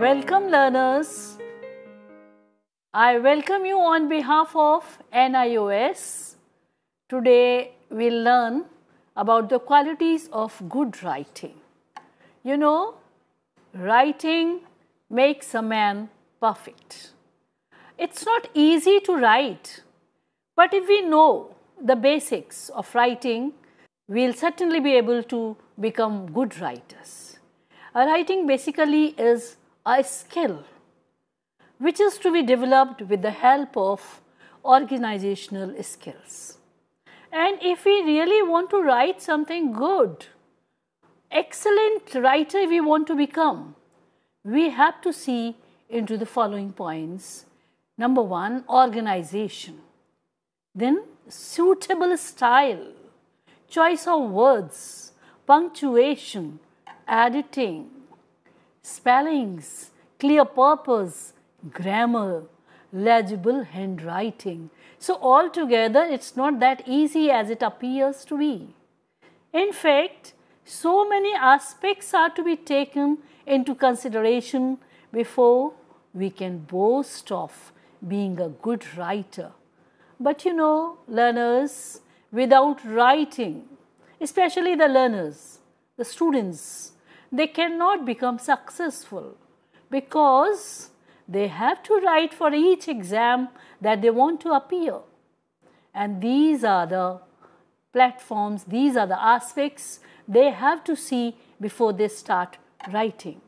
Welcome learners. I welcome you on behalf of Nios. Today we'll learn about the qualities of good writing. You know, writing makes a man perfect. It's not easy to write, but if we know the basics of writing, we'll certainly be able to become good writers. Writing basically is a skill which is to be developed with the help of organizational skills. And if we really want to write something good, excellent writer we want to become, we have to see into the following points. Number one, organization. Then suitable style, choice of words, punctuation, editing, spellings, clear purpose, grammar, legible handwriting. So altogether it's not that easy as it appears to be. In fact, so many aspects are to be taken into consideration before we can boast of being a good writer. But you know, learners, without writing, especially the learners, the students, they cannot become successful because they have to write for each exam that they want to appear. And these are the platforms, these are the aspects they have to see before they start writing.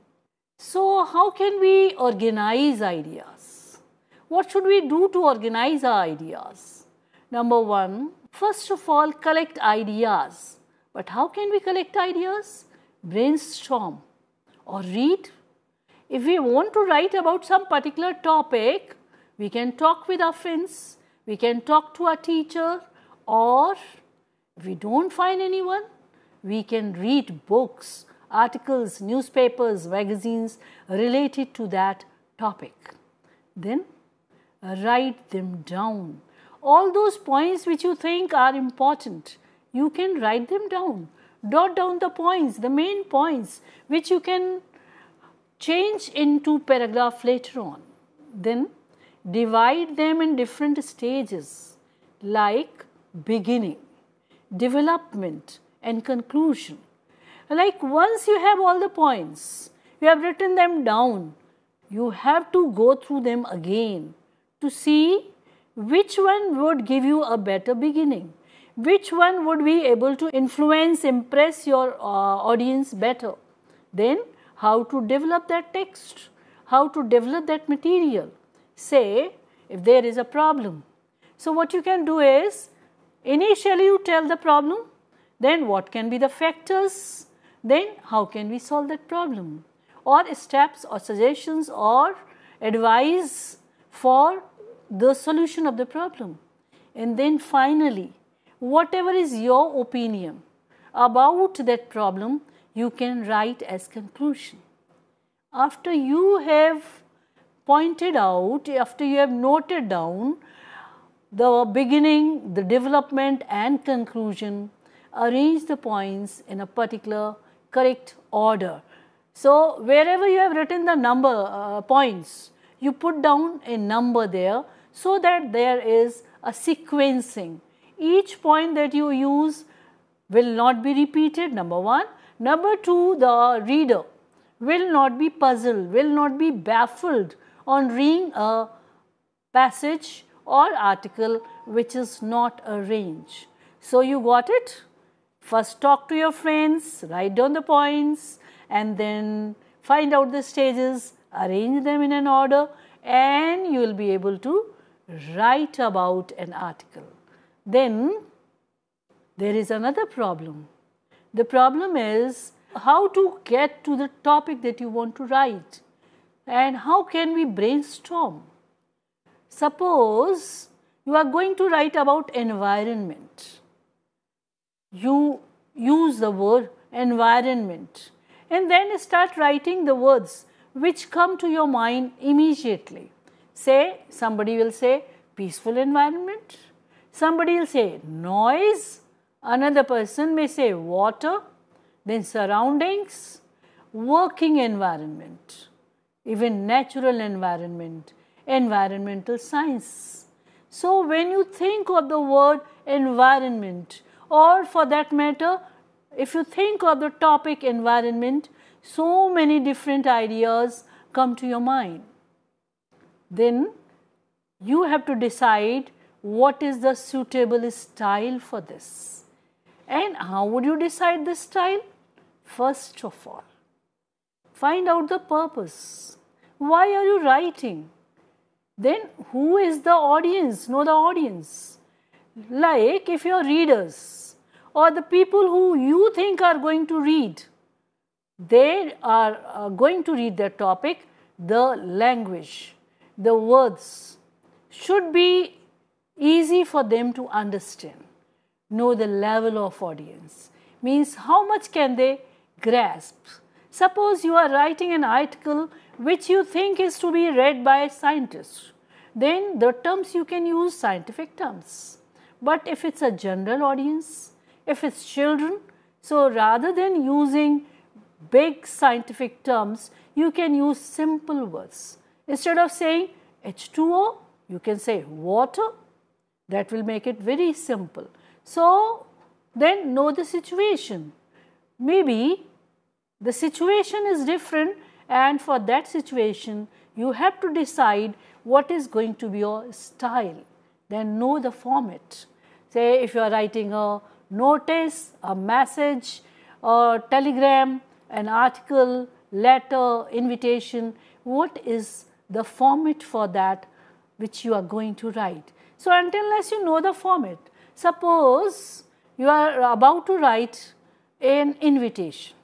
So how can we organize ideas? What should we do to organize our ideas? Number one, first of all, collect ideas. But how can we collect ideas? Brainstorm or read. If we want to write about some particular topic, we can talk with our friends, we can talk to our teacher, or if we don't find anyone, we can read books, articles, newspapers, magazines related to that topic. Then write them down. All those points which you think are important, you can write them down. Dot down the points, the main points, which you can change into paragraph later on. Then divide them in different stages like beginning, development and conclusion. Like once you have all the points, you have written them down, you have to go through them again to see which one would give you a better beginning, which one would be able to influence, impress your audience better. Then how to develop that text, how to develop that material. Say if there is a problem. So what you can do is, initially you tell the problem, then what can be the factors, then how can we solve that problem, or steps or suggestions or advice for the solution of the problem. And then finally, whatever is your opinion about that problem, you can write as conclusion. After you have pointed out, after you have noted down the beginning, the development and conclusion, arrange the points in a particular correct order. So wherever you have written the number points, you put down a number there so that there is a sequencing. Each point that you use will not be repeated, number one. Number two, the reader will not be puzzled, will not be baffled on reading a passage or article which is not arranged. So you got it? First talk to your friends, write down the points and then find out the stages, arrange them in an order and you will be able to write about an article. Then there is another problem. The problem is how to get to the topic that you want to write and how can we brainstorm. Suppose you are going to write about environment. You use the word environment and then start writing the words which come to your mind immediately. Say, somebody will say peaceful environment, somebody will say noise, another person may say water, then surroundings, working environment. even natural environment, environmental science. So when you think of the word environment, or for that matter, if you think of the topic environment, so many different ideas come to your mind. Then you have to decide what is the suitable style for this. And how would you decide the style? First of all, find out the purpose. Why are you writing? Then who is the audience? Know the audience. Like if your readers or the people who you think are going to read, they are going to read their topic, the language, the words should be easy for them to understand. Know the level of audience, means how much can they grasp. Suppose you are writing an article which you think is to be read by scientists, then the terms you can use scientific terms. But if it's a general audience, if it's children, so rather than using big scientific terms, you can use simple words. Instead of saying H2O, you can say water. That will make it very simple. So then know the situation. Maybe the situation is different, and for that situation you have to decide what is going to be your style. Then know the format. Say if you are writing a notice, a message, a telegram, an article, letter, invitation, what is the format for that which you are going to write. So unless you know the format, suppose you are about to write an invitation,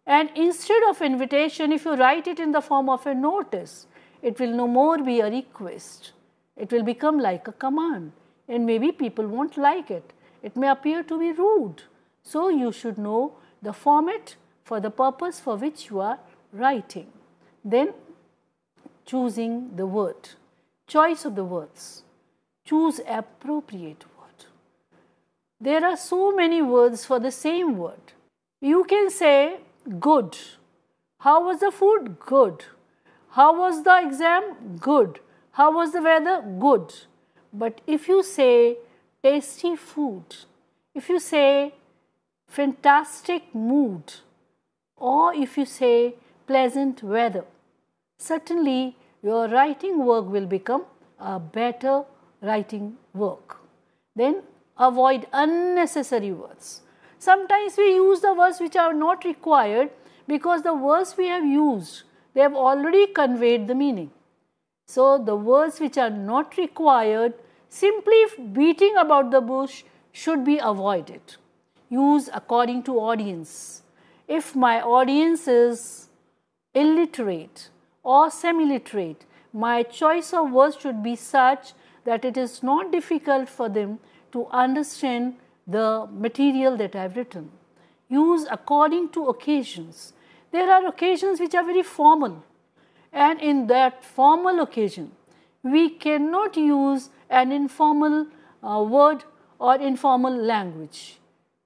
and instead of invitation, if you write it in the form of a notice, it will no more be a request. It will become like a command, and maybe people won't like it. It may appear to be rude. So you should know the format for the purpose for which you are writing. Then choosing the word, choice of the words. Choose appropriate word. There are so many words for the same word. You can say good. How was the food? Good. How was the exam? Good. How was the weather? Good. But if you say tasty food, if you say fantastic mood, or if you say pleasant weather, certainly your writing work will become a better writing work. Then avoid unnecessary words. Sometimes we use the words which are not required because the words we have used, they have already conveyed the meaning. So the words which are not required, simply beating about the bush, should be avoided. Use according to audience. If my audience is illiterate or semi-literate, my choice of words should be such that it is not difficult for them to understand the material that I have written. Use according to occasions. There are occasions which are very formal, and in that formal occasion, we cannot use an informal word or informal language.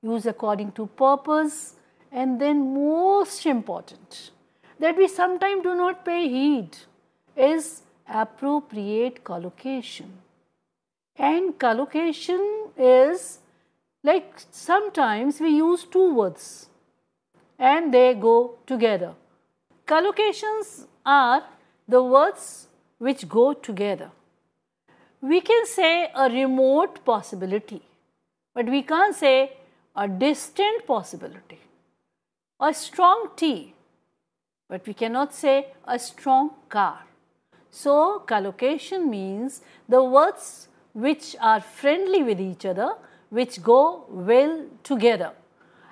Use according to purpose, and then most important, that we sometimes do not pay heed, is appropriate collocation. And collocation is like sometimes we use two words and they go together. Collocations are the words which go together. We can say a remote possibility, but we can't say a distant possibility. A strong tea, but we cannot say a strong car. So collocation means the words which are friendly with each other, which go well together.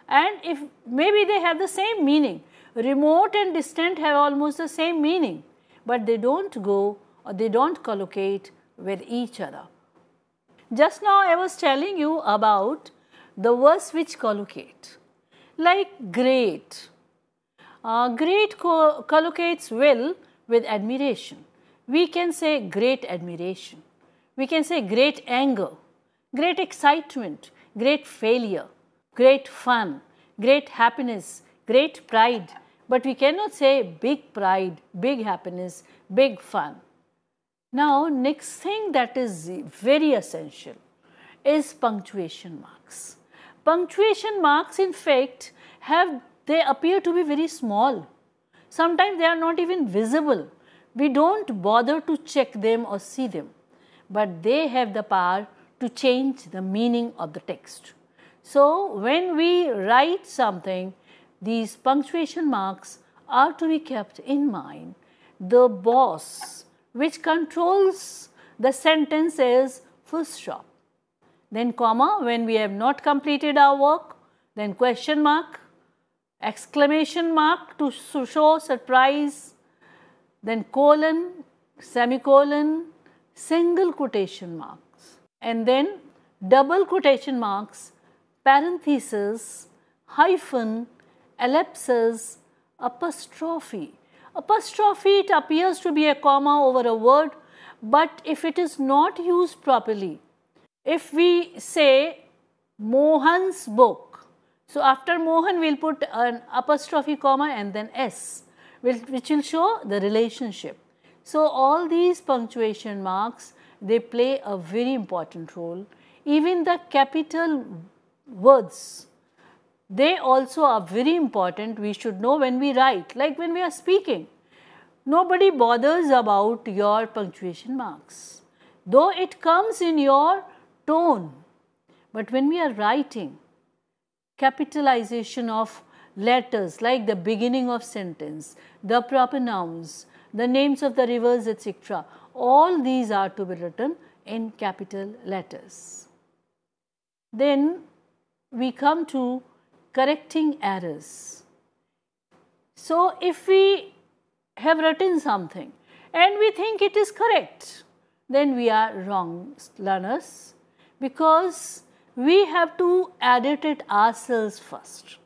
And if maybe they have the same meaning, remote and distant have almost the same meaning, but they don't go or they don't collocate with each other. Just now I was telling you about the words which collocate, like great. Great collocates well with admiration. We can say great admiration. We can say great anger, great excitement, great failure, great fun, great happiness, great pride. but we cannot say big pride, big happiness, big fun. Now, next thing that is very essential is punctuation marks. Punctuation marks, in fact, they appear to be very small. Sometimes they are not even visible. We don't bother to check them or see them, but they have the power to change the meaning of the text. So, when we write something, these punctuation marks are to be kept in mind. The boss which controls the sentence is full stop, then comma when we have not completed our work, then question mark, exclamation mark to show surprise, then colon, semicolon, single quotation marks, and then double quotation marks, parenthesis, hyphen, ellipsis, apostrophe. Apostrophe, it appears to be a comma over a word, but if it is not used properly, if we say Mohan's book, so after Mohan we will put an apostrophe comma and then S, which will show the relationship. So, all these punctuation marks, they play a very important role. Even the capital words, they also are very important. We should know when we write, like when we are speaking. Nobody bothers about your punctuation marks, though it comes in your tone. But when we are writing, capitalization of letters like the beginning of sentence, the proper nouns, the names of the rivers, etc., all these are to be written in capital letters. Then we come to correcting errors. So, if we have written something and we think it is correct, then we are wrong learners, because we have to edit it ourselves first.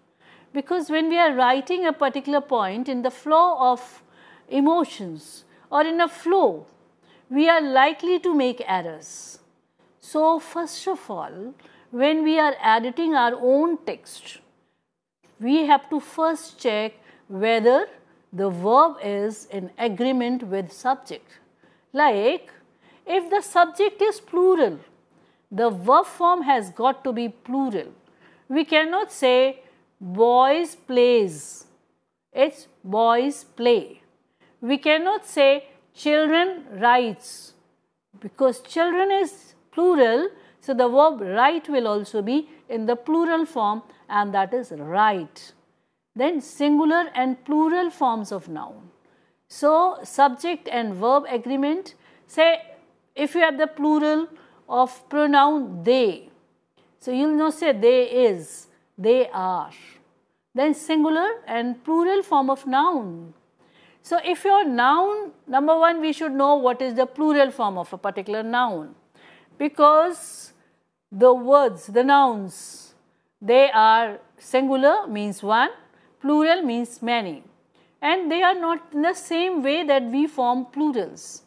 Because when we are writing a particular point in the flow of emotions or in a flow, we are likely to make errors. So, first of all, when we are editing our own text, we have to first check whether the verb is in agreement with subject. Like, if the subject is plural, the verb form has got to be plural. We cannot say boys plays, it's boys play. We cannot say children writes, because children is plural, so the verb write will also be in the plural form, and that is write. Then singular and plural forms of noun. So, subject and verb agreement, say if you have the plural of pronoun they, so you will not say they is, they are. Then singular and plural form of noun. So, if your noun, number one, we should know what is the plural form of a particular noun, because the words, the nouns, they are singular means one, plural means many, and they are not in the same way that we form plurals.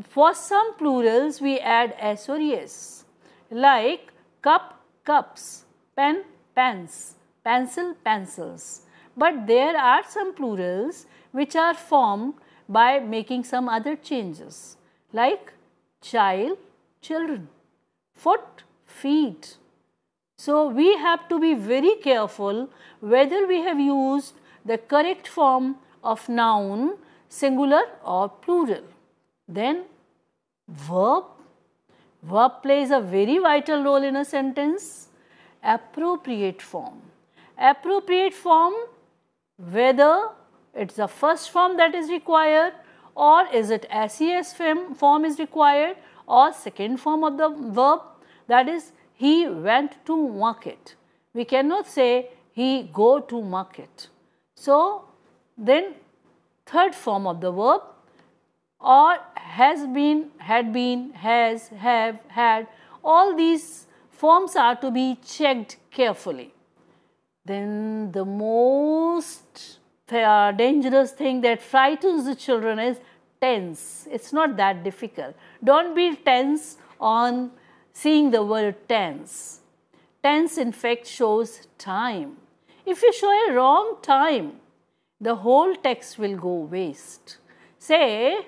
For some plurals, we add s or es, like cup, cups, pen, pens, pencil, pencils. But there are some plurals which are formed by making some other changes, like child, children, foot, feet. So, we have to be very careful whether we have used the correct form of noun, singular or plural. Then verb. Verb plays a very vital role in a sentence. Appropriate form. Appropriate form, whether it is the first form that is required, or is it SES form is required, or second form of the verb, that is he went to market. We cannot say he go to market. So, then third form of the verb, or has been, had been, has, have, had, all these forms are to be checked carefully. Then the most dangerous thing that frightens the children is tense. It's not that difficult. Don't be tense on seeing the word tense. Tense in fact shows time. If you show a wrong time, the whole text will go waste. Say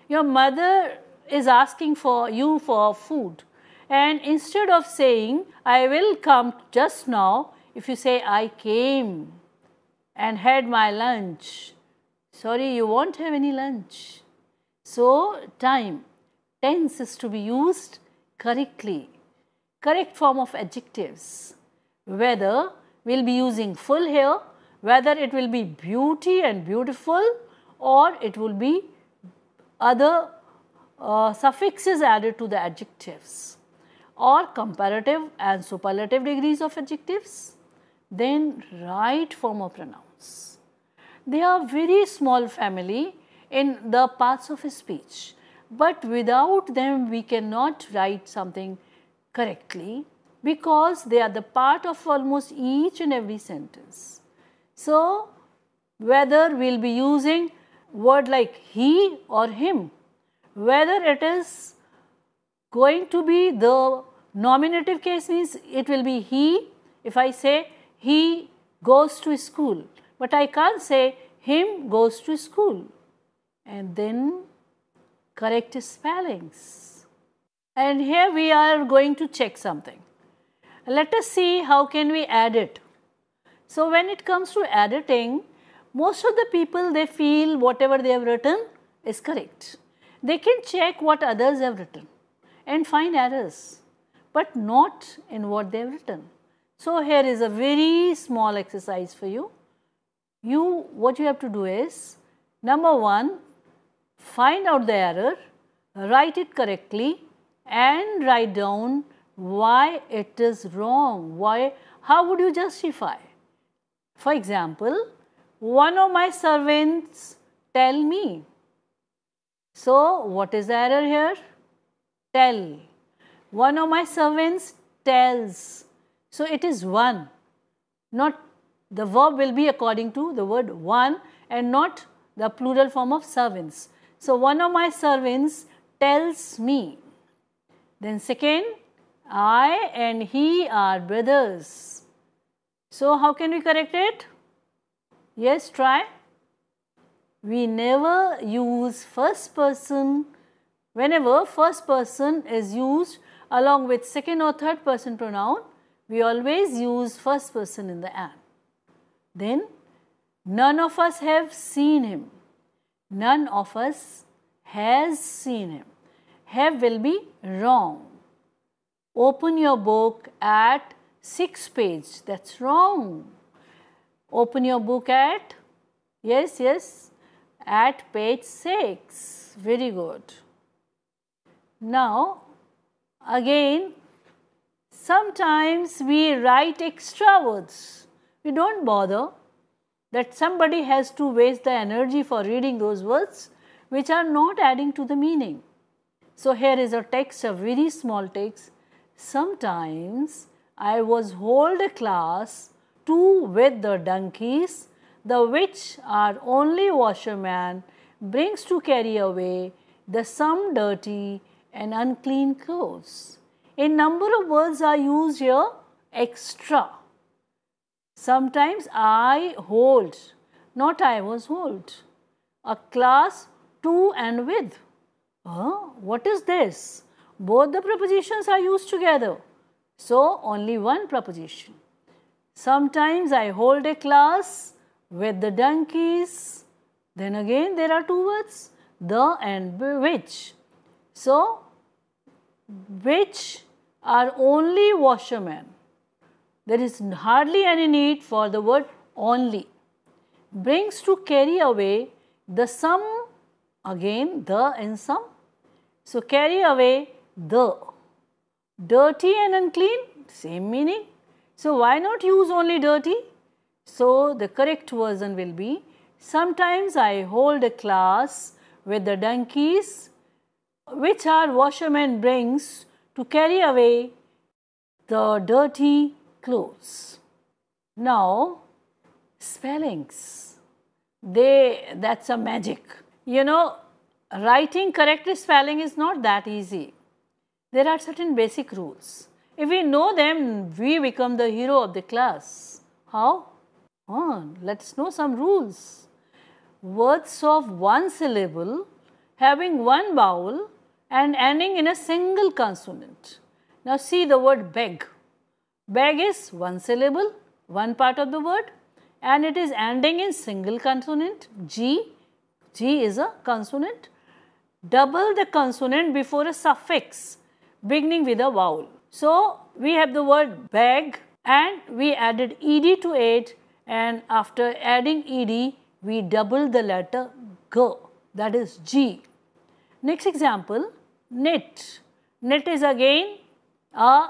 your mother is asking for you for food, and instead of saying I will come just now, if you say I came and had my lunch, sorry, you won't have any lunch. So time, tense is to be used correctly. Correct form of adjectives. Whether we will be using full here, whether it will be beauty and beautiful, or it will be other suffixes added to the adjectives, or comparative and superlative degrees of adjectives. Then right form of pronouns. They are very small family in the parts of speech, but without them we cannot write something correctly, because they are the part of almost each and every sentence. So whether we will be using word like he or him, whether it is going to be the nominative case, means it will be he. If I say he goes to school, but I can't say him goes to school. And then correct spellings. And here we are going to check something. Let us see how can we add it. So when it comes to editing, most of the people, they feel whatever they have written is correct. They can check what others have written and find errors, but not in what they have written. So here is a very small exercise for you. What you have to do is, number one, find out the error, write it correctly, and write down why it is wrong. How would you justify? For example, one of my servants tell me. So what is the error here? Tell. One of my servants tells. So it is one. Not the verb will be according to the word one and not the plural form of servants. So one of my servants tells me. Then second, I and he are brothers. So how can we correct it? Yes, try. We never use first person. Whenever first person is used along with second or third person pronoun, we always use first person in the end. Then, none of us have seen him. None of us has seen him. Have will be wrong. Open your book at 6th page. That's wrong. Open your book at, yes, at page 6. Very good. Now, again, sometimes we write extra words. We don't bother that somebody has to waste the energy for reading those words which are not adding to the meaning. So here is a text, a very small text. Sometimes I was hold a class to with the donkeys, the which are only washerman brings to carry away the some dirty and unclean clothes. A number of words are used here extra. Sometimes I hold, not I was hold. A class to and with. What is this? Both the prepositions are used together. So only one preposition. Sometimes I hold a class with the donkeys. Then again there are two words, the and which. So which are only washermen. There is hardly any need for the word only. Brings to carry away the some, again the and some. So carry away the. Dirty and unclean, same meaning. So why not use only dirty? So the correct version will be, sometimes I hold a class with the donkeys, which our washerman brings to carry away the dirty clothes. Now, spellings, that's a magic. You know, writing correct spelling is not that easy. There are certain basic rules. If we know them, we become the hero of the class. How? Let's know some rules. words of one syllable having one vowel and ending in a single consonant. Now see the word beg. Beg is one syllable, one part of the word, and it is ending in single consonant G. G is a consonant. Double the consonant before a suffix beginning with a vowel. So we have the word beg and we added ed to it, and after adding ed we double the letter G, that is G. Next example, knit. Knit is again a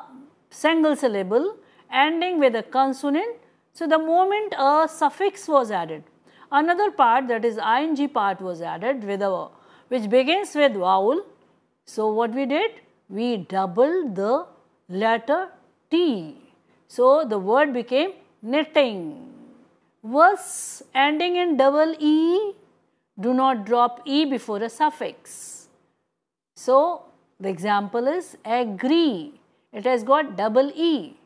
single syllable ending with a consonant. So the moment a suffix was added, another part, that is ing part, was added with a which begins with vowel. So what we did? We doubled the letter T. So the word became knitting. Words ending in double E, do not drop E before a suffix. So the example is agree. It has got double E.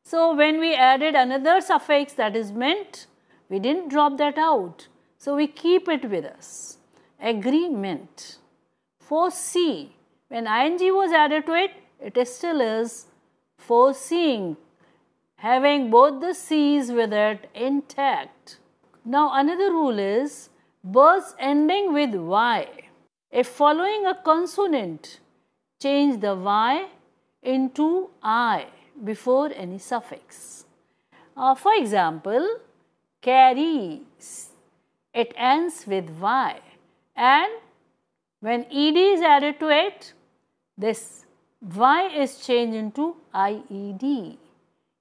So when we added another suffix, that is meant, we didn't drop that out. So we keep it with us. Agreement. Foresee. When ing was added to it, it still is foreseeing, having both the C's with it intact. Now another rule is words ending with Y. If following a consonant, change the Y into I before any suffix. For example, carries, it ends with Y, and when ed is added to it, this Y is changed into IED.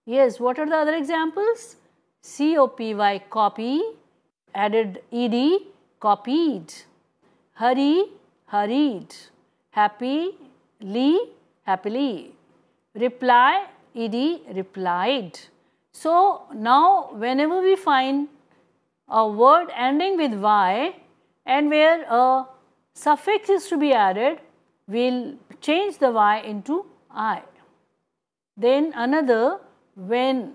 Yes, what are the other examples? COPY, copy, added ed, copied. Hurry, hurried. Happily, happily. Reply, ed, replied. So now whenever we find a word ending with Y and where a suffix is to be added, we'll change the Y into I. Then another, when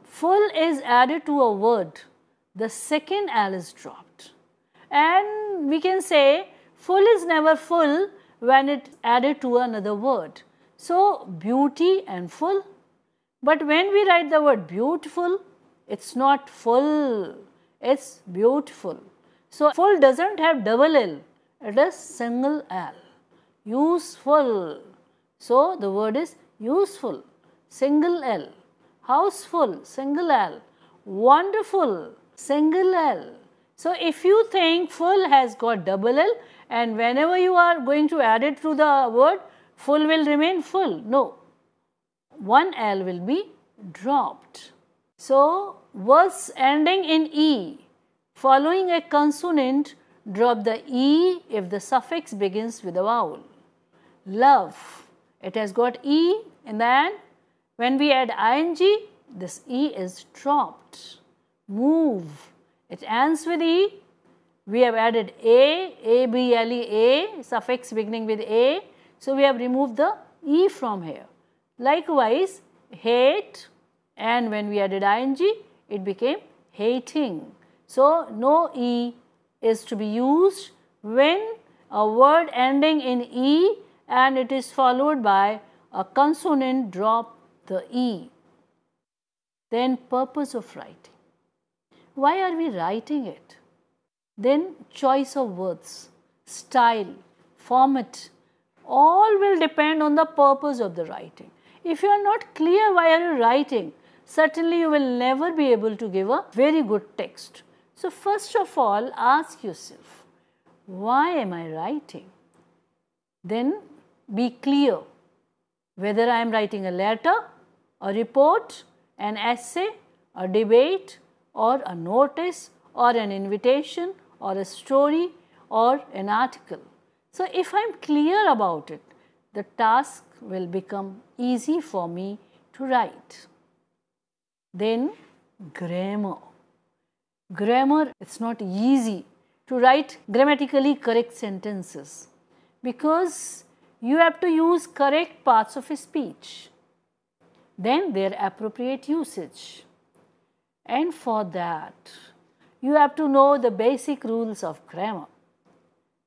full is added to a word, the second L is dropped. And we can say full is never full when it added to another word. So beauty and full. But when we write the word beautiful, it's not full, it's beautiful. So full doesn't have double L, it is single L. Useful. So the word is useful, single L. Houseful, single L. Wonderful, single L. So if you think full has got double L and whenever you are going to add it to the word, full will remain full. No, one L will be dropped. So words ending in E, following a consonant, drop the E if the suffix begins with a vowel. Love, it has got E in the end. When we add ing, this E is dropped. Move, it ends with E. We have added A-B-L-E, suffix beginning with A. So we have removed the E from here. Likewise, hate, and when we added ing, it became hating. So no E is to be used when a word ending in E and it is followed by a consonant, drop the E. Then purpose of writing. Why are we writing it? Then choice of words, style, format, all will depend on the purpose of the writing. If you are not clear why are you writing, certainly you will never be able to give a very good text. So first of all, ask yourself, why am I writing? Then be clear whether I am writing a letter, a report, an essay, a debate, or a notice, or an invitation, or a story, or an article. So if I am clear about it, the task will become easy for me to write. Then grammar. Grammar, it's not easy to write grammatically correct sentences because you have to use correct parts of a speech. Then their appropriate usage. And for that, you have to know the basic rules of grammar.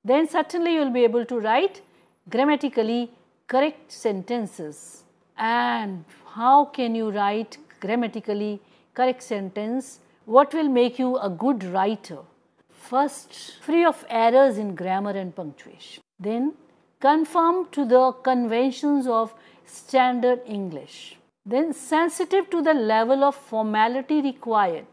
Then certainly you will be able to write grammatically correct sentences. And how can you write grammatically correct sentence? What will make you a good writer? First, free of errors in grammar and punctuation. Then, conform to the conventions of standard English. Then, sensitive to the level of formality required.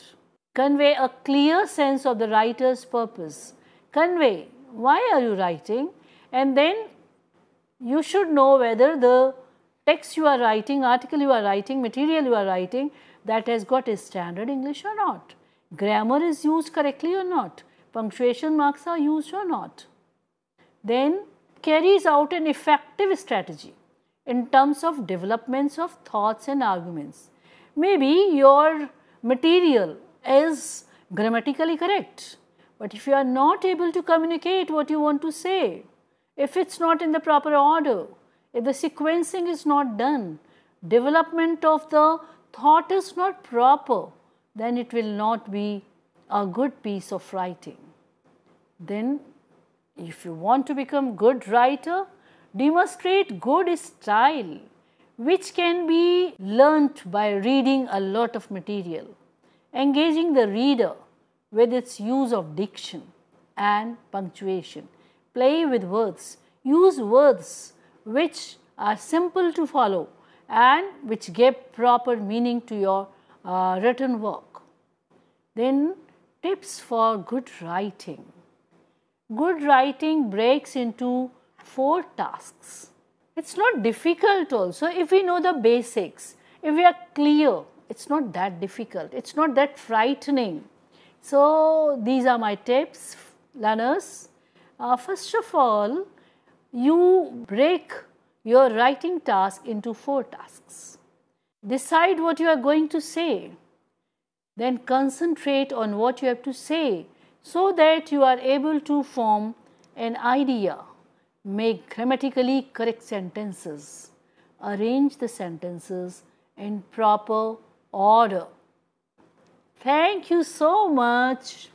Convey a clear sense of the writer's purpose. Convey, why are you writing? And then you should know whether the text you are writing, article you are writing, material you are writing, that has got a standard English or not. Grammar is used correctly or not. Punctuation marks are used or not. Then carries out an effective strategy in terms of developments of thoughts and arguments. Maybe your material is grammatically correct, but if you are not able to communicate what you want to say, if it's not in the proper order, if the sequencing is not done, development of the thought is not proper, then it will not be a good piece of writing. Then if you want to become good writer, demonstrate good style, which can be learnt by reading a lot of material, engaging the reader with its use of diction and punctuation. Play with words, use words which are simple to follow and which give proper meaning to your written work. Then tips for good writing. Good writing breaks into 4 tasks. It's not difficult also if we know the basics, if we are clear, it's not that difficult, it's not that frightening. So these are my tips, learners. First of all, you break your writing task into 4 tasks. Decide what you are going to say. Then concentrate on what you have to say so that you are able to form an idea. Make grammatically correct sentences. Arrange the sentences in proper order. Thank you so much.